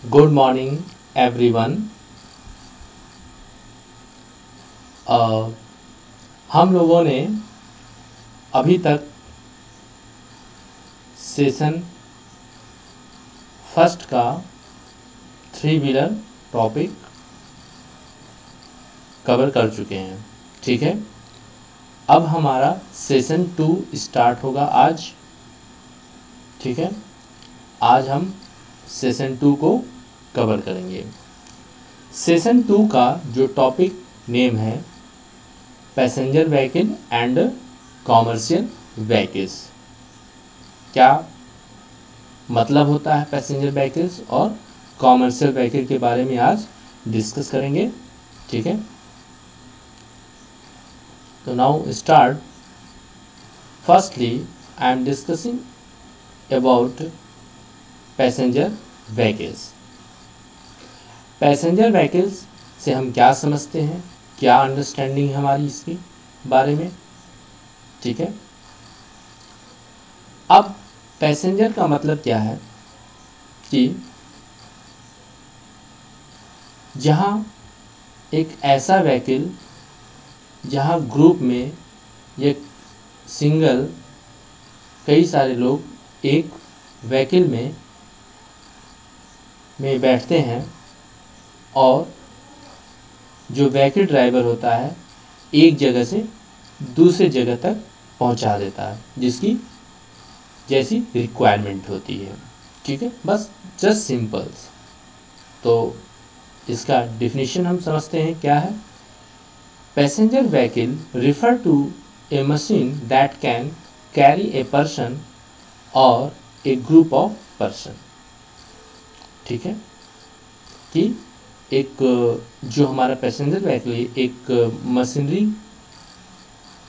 Good morning everyone. हम लोगों ने अभी तक सेशन फर्स्ट का 3 व्हीलर टॉपिक कवर कर चुके हैं। ठीक है, अब हमारा सेशन 2 स्टार्ट होगा आज। ठीक है, आज हम सेशन 2 को कवर करेंगे। सेशन 2 का जो टॉपिक नेम है passenger vehicle and commercial vehicles. क्या मतलब होता है पैसेंजर व्हीकल्स और कॉमर्शियल व्हीकल के बारे में आज डिस्कस करेंगे। ठीक है, तो now start. Firstly I am discussing about passenger vehicles. Passenger vehicles से हम क्या समझते हैं, क्या अंडरस्टैंडिंग है हमारी इसके बारे में। ठीक है, अब पैसेंजर का मतलब क्या है कि जहाँ एक ऐसा व्हीकल जहाँ ग्रुप में या सिंगल कई सारे लोग एक व्हीकल में बैठते हैं और जो व्हीकल ड्राइवर होता है एक जगह से दूसरे जगह तक पहुंचा देता है जिसकी जैसी रिक्वायरमेंट होती है। ठीक है, बस जस्ट सिंपल। तो इसका डिफिनीशन हम समझते हैं क्या है। Passenger vehicle refer to a machine that can carry a person और ए ग्रुप ऑफ पर्सन। ठीक है, कि एक जो हमारा पैसेंजर व्हीकल एक मशीनरी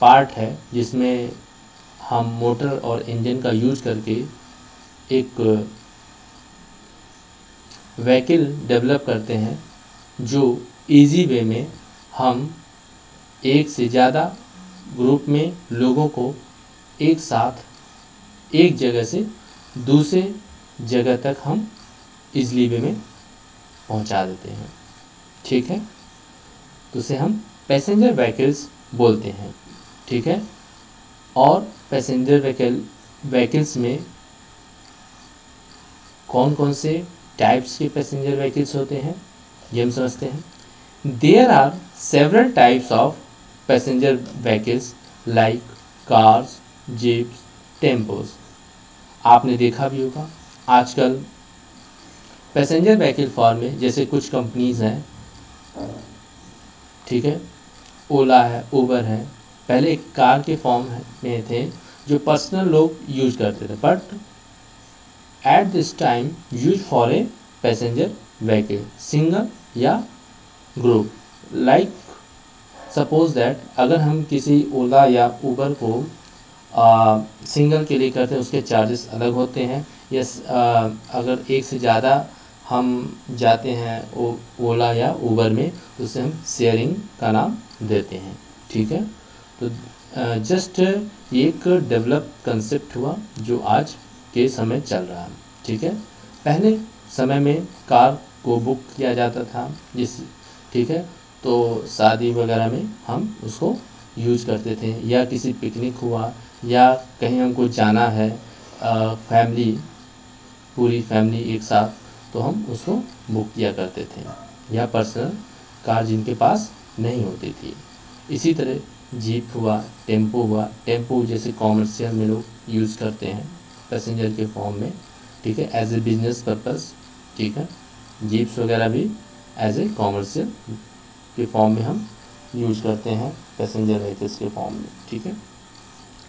पार्ट है जिसमें हम मोटर और इंजन का यूज करके एक व्हीकल डेवलप करते हैं जो इजी वे में हम एक से ज़्यादा ग्रुप में लोगों को एक साथ एक जगह से दूसरे जगह तक हम इजली वे में पहुंचा देते हैं। ठीक है, तो उसे हम पैसेंजर व्हीकल्स बोलते हैं। ठीक है, और पैसेंजर व्हीकल्स में कौन कौन से टाइप्स के पैसेंजर व्हीकल्स होते हैं ये हम समझते हैं। There are several types of passenger vehicles like cars, jeeps, tempos. आपने देखा भी होगा आजकल पैसेंजर व्हीकल फॉर्म में जैसे कुछ कंपनीज हैं। ठीक है, ओला है, उबर है, पहले एक कार के फॉर्म में थे जो पर्सनल लोग यूज करते थे, but at this time use for a passenger vehicle single या ग्रुप। लाइक सपोज दैट अगर हम किसी ओला या उबर को सिंगल के लिए करते हैं उसके चार्जेस अलग होते हैं। या अगर एक से ज़्यादा हम जाते हैं ओला या उबर में तो उसे हम शेयरिंग का नाम देते हैं। ठीक है, तो जस्ट एक डेवलप कंसेप्ट हुआ जो आज के समय चल रहा है। ठीक है, पहले समय में कार को बुक किया जाता था ठीक है, तो शादी वगैरह में हम उसको यूज करते थे, या किसी पिकनिक हुआ या कहीं हमको जाना है फैमिली पूरी फैमिली एक साथ, तो हम उसको बुक किया करते थे, या पर्सनल कार जिनके पास नहीं होती थी। इसी तरह जीप हुआ, टेम्पो हुआ। टेम्पो जैसे कॉमर्शियल में लोग यूज़ करते हैं पैसेंजर के फॉर्म में। ठीक है, एज ए बिजनेस पर्पस। ठीक है, जीप्स वगैरह भी एज ए कॉमर्शियल के फॉर्म में हम यूज करते हैं पैसेंजर व्हीकल्स के फॉर्म में। ठीक है,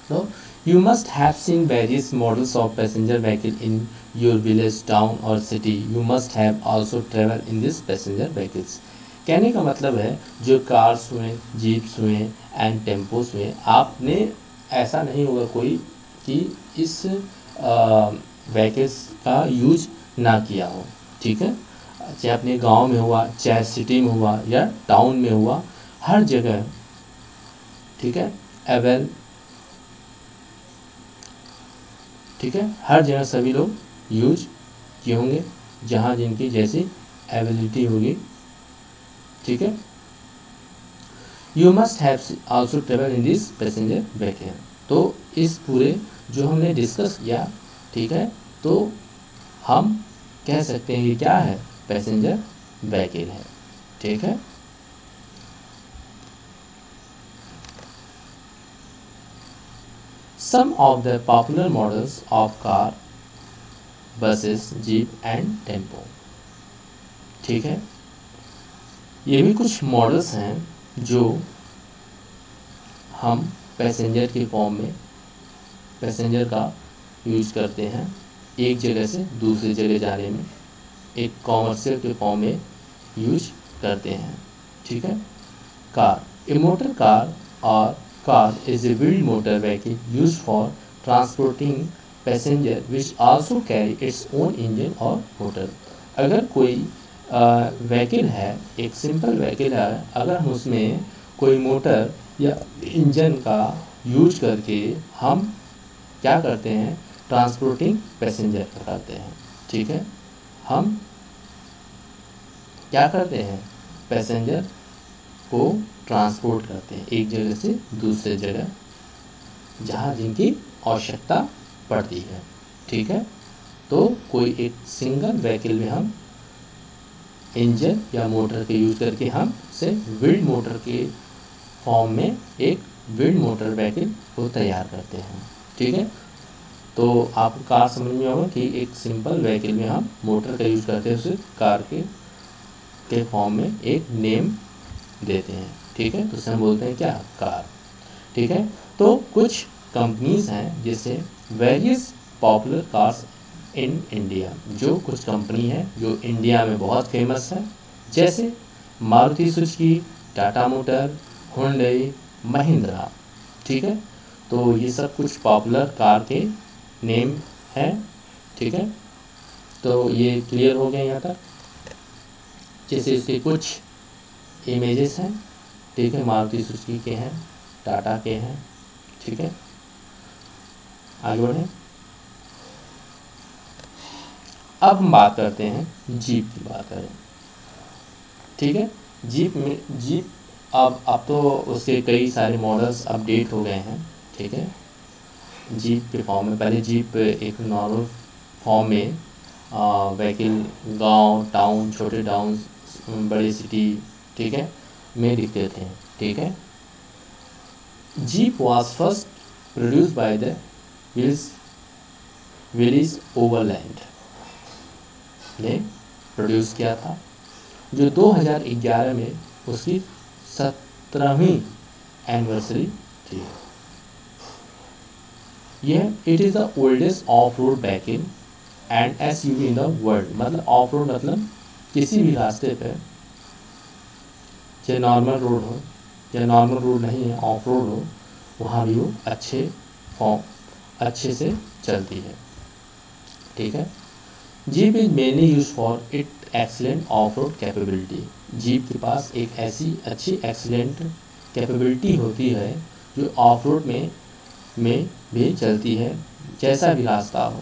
तो you must have seen various models of passenger vehicle in your village, town और city. You must have also travel in this passenger vehicles. कहने का मतलब है जो कार्स हुए, जीप्स हुए एंड टेम्पोस हुए, आपने ऐसा नहीं होगा कोई कि इस व्हीकल्स का यूज ना किया हो। ठीक है, चाहे अपने गांव में हुआ, चाहे सिटी में हुआ या टाउन में हुआ, हर जगह ठीक है ठीक है, हर जगह सभी लोग यूज किए होंगे। जहाँ जिनकी जैसी एबिलिटी होगी, ठीक है। You must have also travel in this passenger vehicle. तो इस पूरे जो हमने डिस्कस किया, ठीक है, तो हम कह सकते हैं कि क्या है, पैसेंजर व्हीकल है, ठीक है। Some of the popular models of car, buses, jeep and tempo, ठीक है। ये भी कुछ मॉडल्स हैं जो हम पैसेंजर के फॉर्म में पैसेंजर का यूज करते हैं एक जगह से दूसरी जगह जाने में, एक कॉमर्शियल के फॉर्म में यूज करते हैं, ठीक है। कार, ए मोटर कार और car is a wheeled motor vehicle used for transporting passenger which also carry its own engine or motor। अगर कोई व्हीकल है, एक सिंपल व्हीकल है, अगर हम उसमें कोई मोटर या इंजन का यूज करके हम क्या करते हैं, ट्रांसपोर्टिंग पैसेंजर करते हैं, ठीक है। हम क्या करते हैं, पैसेंजर को ट्रांसपोर्ट करते हैं एक जगह से दूसरे जगह जहाँ जिनकी आवश्यकता पड़ती है, ठीक है। तो कोई एक सिंगल व्हीकल में हम इंजन या मोटर के यूज करके हम से व्हील्ड मोटर के फॉर्म में एक व्हील्ड मोटर व्हीकल को तैयार करते हैं, ठीक है। तो आपको कार समझ में होगा कि एक सिंपल व्हीकल में हम मोटर का यूज करते हैं, उसे कार के फॉर्म में एक नेम देते हैं, ठीक है। तो उसे हम बोलते हैं क्या, कार, ठीक है। तो कुछ कंपनीज हैं जैसे various popular cars in India, जो कुछ कंपनी है जो इंडिया में बहुत फेमस है, जैसे Maruti Suzuki, Tata motor, Hyundai, Mahindra, ठीक है। तो ये सब कुछ पॉपुलर कार के नेम हैं, ठीक है। तो ये क्लियर हो गया यहाँ तक। जैसे इसके कुछ इमेजेस हैं, ठीक है, मारुति सुजुकी के हैं, टाटा के हैं, ठीक है। आगे बढ़ें। अब हम बात करते हैं जीप की बात करें, ठीक है। जीप अब तो उसके कई सारे मॉडल्स अपडेट हो गए हैं, ठीक है। जीप के फॉर्म में पहले जीप एक नॉर्मल फॉर्म में व्हीकल गांव, टाउन, छोटे टाउन, बड़ी सिटी, ठीक है, में दिखते थे, ठीक है। Jeep was first produce by the Willys Overland ने प्रोड्यूस किया था, जो 2011 में उसकी 17वीं एनिवर्सरी थी। यह it is the oldest of road vehicle and SUV in the world. मतलब ऑफ रोड मतलब किसी भी रास्ते पर, चाहे नॉर्मल रोड हो या नॉर्मल रोड नहीं है, ऑफ रोड हो, वहाँ भी वो अच्छे से चलती है, ठीक है। Jeep is mainly use for it excellent of road capability. Jeep के पास एक ऐसी अच्छी एक्सीलेंट कैपेबिलिटी होती है जो ऑफ रोड में भी चलती है, जैसा भी रास्ता हो,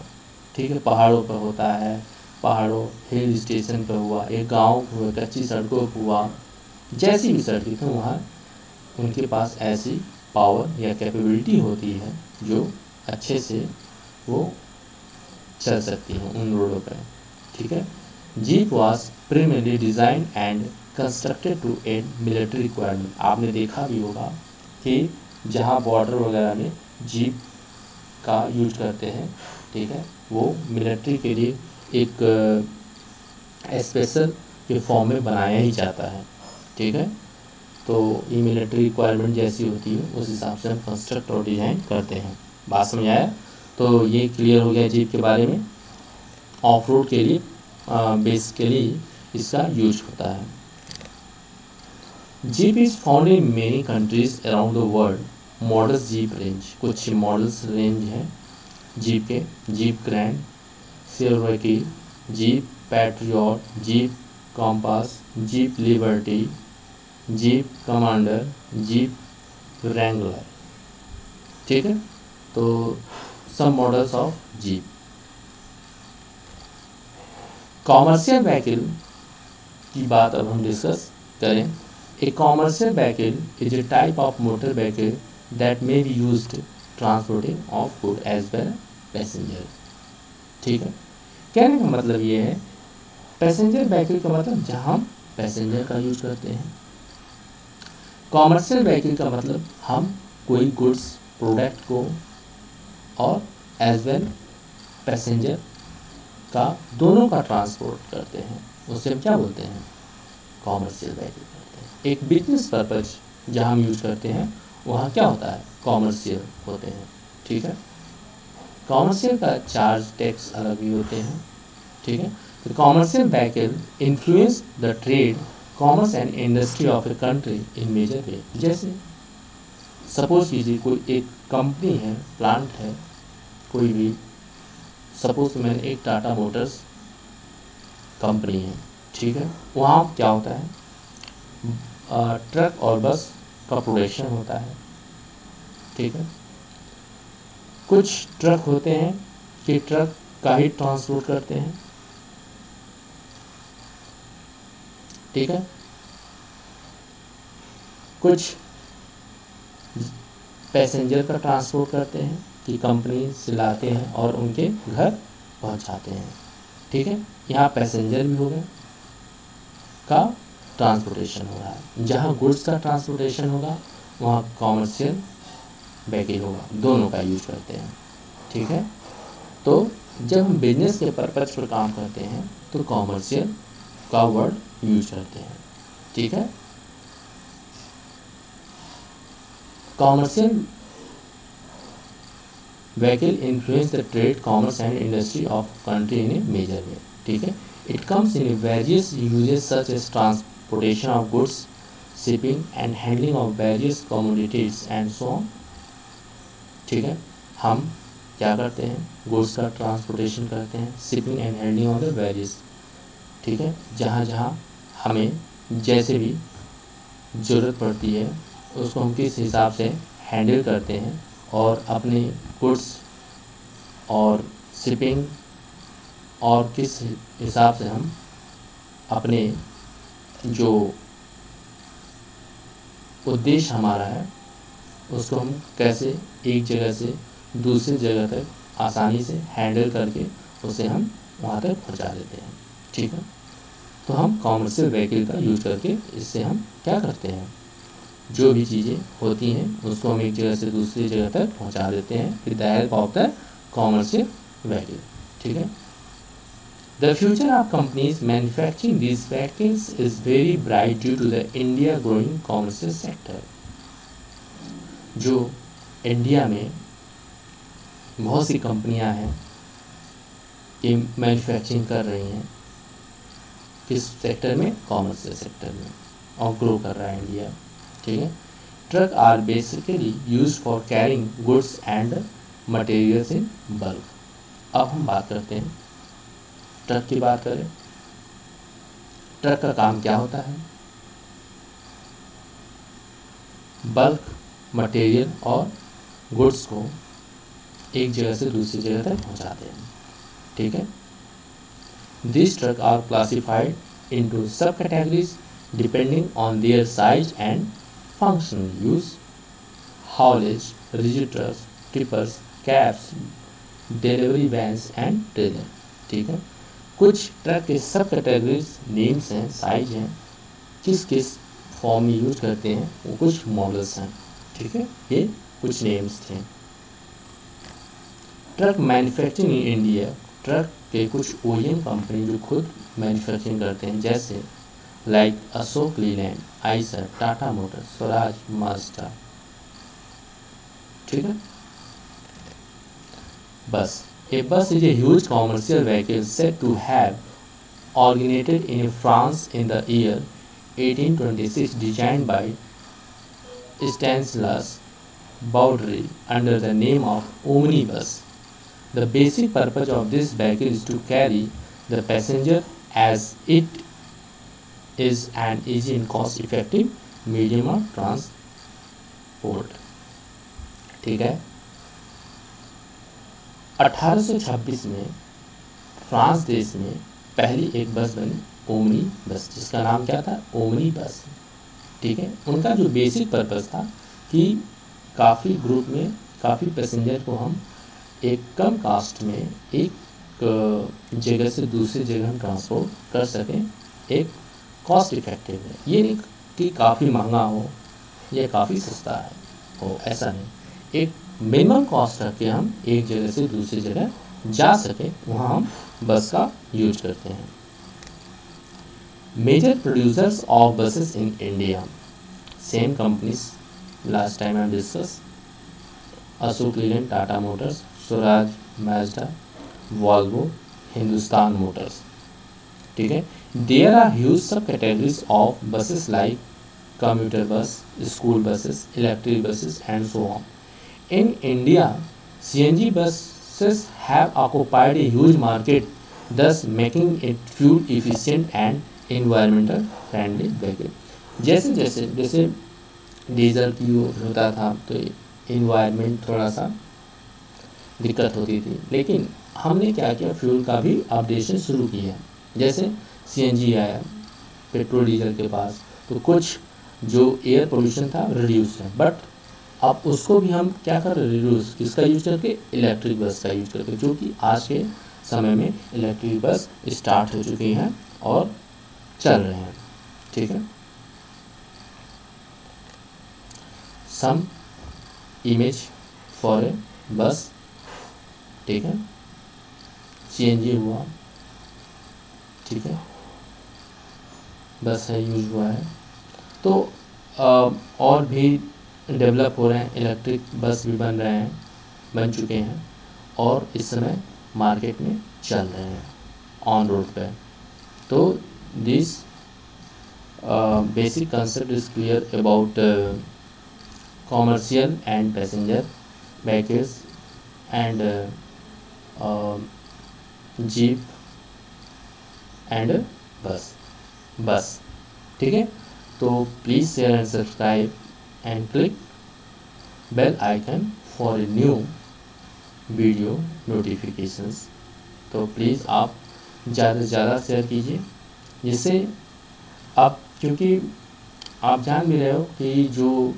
ठीक है। पहाड़ों पर होता है, पहाड़ों, हिल स्टेशन पर हुआ, एक गांव हुआ, कच्ची सड़कों पर हुआ, जैसी भी सड़कें तो वहाँ उनके पास ऐसी पावर या कैपेबिलिटी होती है जो अच्छे से वो चल सकती हैं उन रोडों पर, ठीक है। Jeep was primarily design and constructed to aid military requirement. आपने देखा भी होगा कि जहाँ बॉर्डर वगैरह में जीप का यूज करते हैं, ठीक है, वो मिलिट्री के लिए एक स्पेशल के फॉर्म में बनाया ही जाता है, ठीक है। तो ये मिलिट्री रिक्वायरमेंट जैसी होती है उस हिसाब से हम कंस्ट्रक्ट और डिज़ाइन करते हैं। बात समझ आया? तो ये क्लियर हो गया जीप के बारे में। ऑफ रोड के लिए बेसिकली इसका यूज होता है। Jeep is found in many countries around the world. Models Jeep range, कुछ मॉडल्स रेंज हैं जीप के: जीप ग्रैंड, सिल्वर्टी, Jeep Patriot, Jeep Compass, Jeep Liberty, Jeep Commander, Jeep Wrangler, ठीक है। तो सब models of Jeep. Commercial vehicle की बात अब हम डिस्कस करें। A commercial vehicle is a type of motor vehicle that may be used transporting of good as well passenger. ठीक है, कहने का मतलब ये है, पैसेंजर व्हीकल का मतलब जहाँ हम पैसेंजर का यूज करते हैं। कॉमर्शियल व्हीकल का मतलब हम कोई गुड्स प्रोडक्ट को और एज वेल पैसेंजर का दोनों का ट्रांसपोर्ट करते हैं, उससे हम क्या बोलते हैं, कॉमर्शियल व्हीकल करते हैं। एक बिजनेस पर्पज जहाँ हम यूज करते हैं वहाँ क्या होता है, कॉमर्शियल होते हैं। ठीक है, कॉमर्शियल का चार्ज टैक्स अलग भी होते हैं। ठीक है, तो commercial vehicle influence the trade commerce and industry of a country in major way. जैसे सपोज कीजिए कोई एक कंपनी है, प्लांट है, कोई भी, सपोज मैंने एक टाटा मोटर्स कंपनी है। ठीक है, वहाँ क्या होता है, ट्रक और बस का प्रोडक्शन होता है। ठीक है, कुछ ट्रक होते हैं कि ट्रक का ही ट्रांसपोर्ट करते हैं। ठीक है, कुछ पैसेंजर का ट्रांसपोर्ट करते हैं कि कंपनी से लाते हैं और उनके घर पहुंचाते हैं। ठीक है, यहाँ पैसेंजर भी हो गए का ट्रांसपोर्टेशन हो रहा है। जहाँ गुड्स का ट्रांसपोर्टेशन होगा वहाँ कॉमर्शियल व्हीकल होगा, दोनों का यूज करते हैं। ठीक है, तो जब हम बिजनेस के पर्पज पर काम करते हैं तो कॉमर्शियल का वर्ड यूज करते हैं। ठीक है, commercial vehicle influence the trade commerce and industry of country in a major way. ठीक है, it comes in various uses such as transportation of goods, shipping and handling of various commodities and so on. ठीक है, हम क्या करते हैं, goods का transportation करते हैं, shipping and handling of the various. ठीक है, जहाँ जहाँ हमें जैसे भी ज़रूरत पड़ती है उसको हम किस हिसाब से हैंडल करते हैं और अपने गुड्स और शिपिंग और किस हिसाब से हम अपने जो उद्देश्य हमारा है उसको हम कैसे एक जगह से दूसरी जगह तक आसानी से हैंडल करके उसे हम वहाँ तक पहुँचा देते हैं। ठीक है, तो हम कॉमर्शियल व्हीकल का यूज करके इससे हम क्या करते हैं, जो भी चीज़ें होती हैं उसको हम एक जगह से दूसरी जगह तक पहुंचा देते हैं with the help of the commercial vehicle. ठीक है, the future of companies manufacturing these vehicles is very bright due to the India growing commercial sector. जो इंडिया में बहुत सी कंपनियां हैं कि मैन्युफैक्चरिंग कर रही हैं, किस सेक्टर में, कॉमर्शियल सेक्टर में, और ग्रो कर रहा है इंडिया। ठीक है, truck are basically use for carrying goods and materials in bulk. अब हम बात करते हैं, ट्रक की बात करें, ट्रक का काम क्या होता है, बल्क मटेरियल और गुड्स को एक जगह से दूसरी जगह तक पहुंचाते हैं। ठीक है, this truck are classified into sub categories depending on their size and functional use, haulage, rigid trucks, tippers, cabs, delivery vans and trailer. ठीक है, कुछ ट्रक के सब कैटेगरीज नेम्स हैं, साइज हैं, किस किस फॉर्म में यूज करते हैं, वो कुछ मॉडल्स हैं। ठीक है, ये कुछ नेम्स थे। Truck manufacturing in India, truck के कुछ OEM कंपनी जो खुद मैन्युफैक्चरिंग करते हैं, जैसे like Ashok Leyland, Eicher, Tata Motors, Swaraj, Mazda. ठीक है, बस a bus is a huge commercial vehicle said to have originated in France in the year 1826, designed by Stanislas Baudry under the name of omnibus. The basic purpose of this vehicle is to carry the passenger as it is an easy and cost-effective medium of transport. ठीक है, 1826 में France देश में पहली एक बस बनी omni बस, जिसका नाम क्या था, ओमनी बस। ठीक है, उनका जो बेसिक पर्पस था कि काफ़ी ग्रुप में काफ़ी पैसेंजर को हम एक कम कास्ट में एक जगह से दूसरी जगह हम ट्रांसपोर्ट कर सकें, एक कॉस्ट इफेक्टिव है। ये नहीं कि काफ़ी महंगा हो या काफ़ी सस्ता है हो, ऐसा नहीं, एक मिनिमम कॉस्ट रख के हम एक जगह से दूसरी जगह जा सके, वहाँ हम बस का यूज करते हैं। Major producers of buses in India, same companies last time I discuss, Ashok Leyland, Tata Motors, Swaraj, Mazda, Volvo, Hindustan Motors. ठीक है, there are huge sub categories of buses like commuter bus, school buses, electric buses and so on. In India, CNG buses have occupied a huge market, thus making it fuel efficient and environmental friendly vehicle. जैसे जैसे जैसे diesel की होता था तो environment थोड़ा सा दिक्कत होती थी, लेकिन हमने क्या किया, फ्यूल का भी अपडेशन शुरू किया। जैसे CNG आया पेट्रोल डीजल के पास, तो कुछ जो एयर पोल्यूशन था रिड्यूस है, बट अब उसको भी हम क्या कर रहे, रिड्यूस किसका यूज करके, इलेक्ट्रिक बस का यूज करके, जो कि आज के समय में इलेक्ट्रिक बस स्टार्ट हो चुकी हैं और चल रहे हैं। ठीक है, सम इमेज फॉर ए बस। ठीक है, CNG हुआ, ठीक है, बस है यूज हुआ है, तो और भी डेवलप हो रहे हैं, इलेक्ट्रिक बस भी बन चुके हैं और इस समय मार्केट में चल रहे हैं ऑन रोड पे। तो this basic concept is clear about commercial and passenger vehicles and jeep and bus. ठीक है, तो please share and subscribe and click bell icon for a new video notifications. तो प्लीज़ आप ज़्यादा से ज़्यादा शेयर कीजिए, जिससे आप, क्योंकि आप जान भी रहे हो कि जो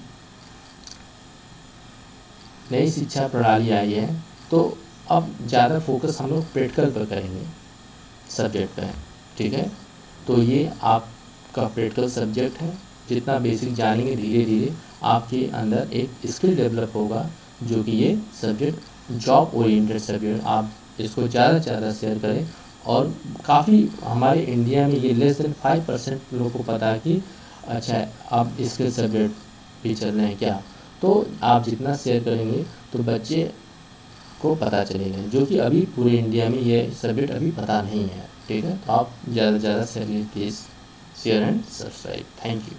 नई शिक्षा प्रणाली आई है, तो अब ज़्यादा फोकस हम लोग प्रैक्टिकल पर करेंगे सब्जेक्ट पर। ठीक है, तो ये आपका प्रैक्टिकल सब्जेक्ट है, जितना बेसिक जानेंगे धीरे धीरे आपके अंदर एक स्किल डेवलप होगा, जो कि ये सब्जेक्ट जॉब ओरिएंटेड सब्जेक्ट। आप इसको ज़्यादा से ज़्यादा शेयर करें, और काफ़ी हमारे इंडिया में ये लेस देन 5% लोगों को पता है कि अच्छा आप स्किल सब्जेक्ट भी चल रहे हैं क्या। तो आप जितना शेयर करेंगे तो बच्चे को पता चलेगा, जो कि अभी पूरे इंडिया में ये सब्जेक्ट अभी पता नहीं है। ठीक है, तो आप ज़्यादा से ज़्यादा share please share and subscribe. Thank you.